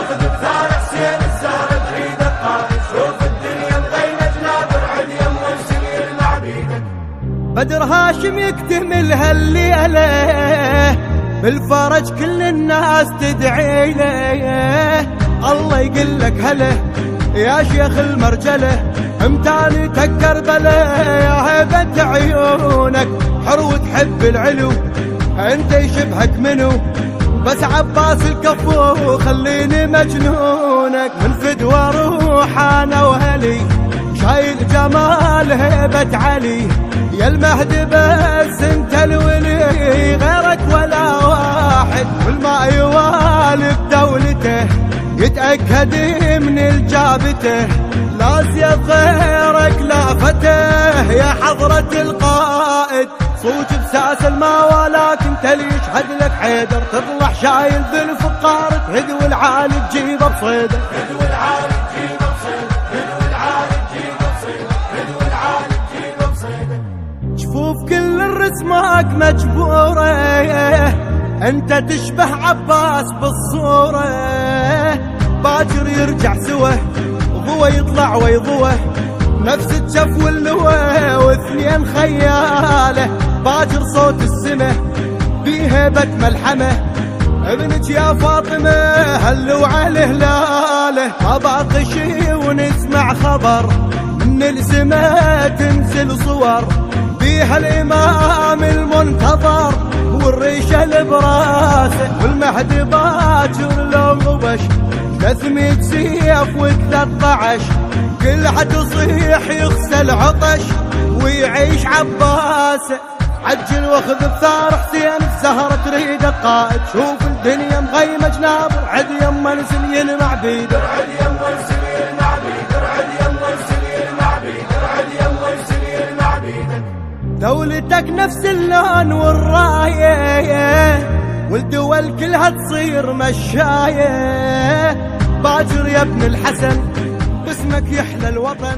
واخذ بثار حسين الزهرة تريد القائد. شوف الدنيا مغيمة جنابر عد يمه يصير مع بيدك. بدر هاشم يكتمل هالليلة بالفرج كل الناس تدعي له. الله يقول لك هلا يا شيخ المرجله امتانتك كربله يا هيبة عيونك حرو تحب العلو انت يشبهك منو بس عباس الكفو خليني مجنونك. من فدوى روح انا وهلي شايل جمال هيبة علي يا المهدي بس انت الولي غيرك ولا واحد. والما يوالي بدولته يتأكد من الجابته لا زياد غيرك لا فتاه يا حضرة القائد. صوت بساس الماوى لكن تلي يشهد لك حيدر تطلع شايل ذي الفقار تهدوي العالي تجيبه بصيده. هدوي العالي تجيبه بصيده. هدوي العالي تجيبه بصيده. هدوي العالي تجيبه بصيده. جفوف كل الرسماك مجبورة انت تشبه عباس بالصورة. باكر يرجع سوى وضوى يطلع ويضوى نفس الجف واللوى واثنين خياله. باكر صوت السمه بهيبة ملحمه ابنك يا فاطمة هلو على هلاله. ما باقي شي ونسمع خبر من السما تنزل صور بيها الامام المنتظر والريشه اللي براسه. والمهدي باكر لو غبش 300 سيف و13 كلها تصيح يغسل عطش ويعيش عباسه. عجل واخذ بثار حسين الزهرة تريد القائد. شوف الدنيا مغيمة جنابر عد يمه نسل مع بيدر. عد يمه يصير مع بيدر. عد يمه يصير مع بيدر. عد يمه يصير مع بيدك. دولتك نفس اللون والراية والدول كلها تصير مشاية. باكر يا ابن الحسن باسمك يحلى الوطن.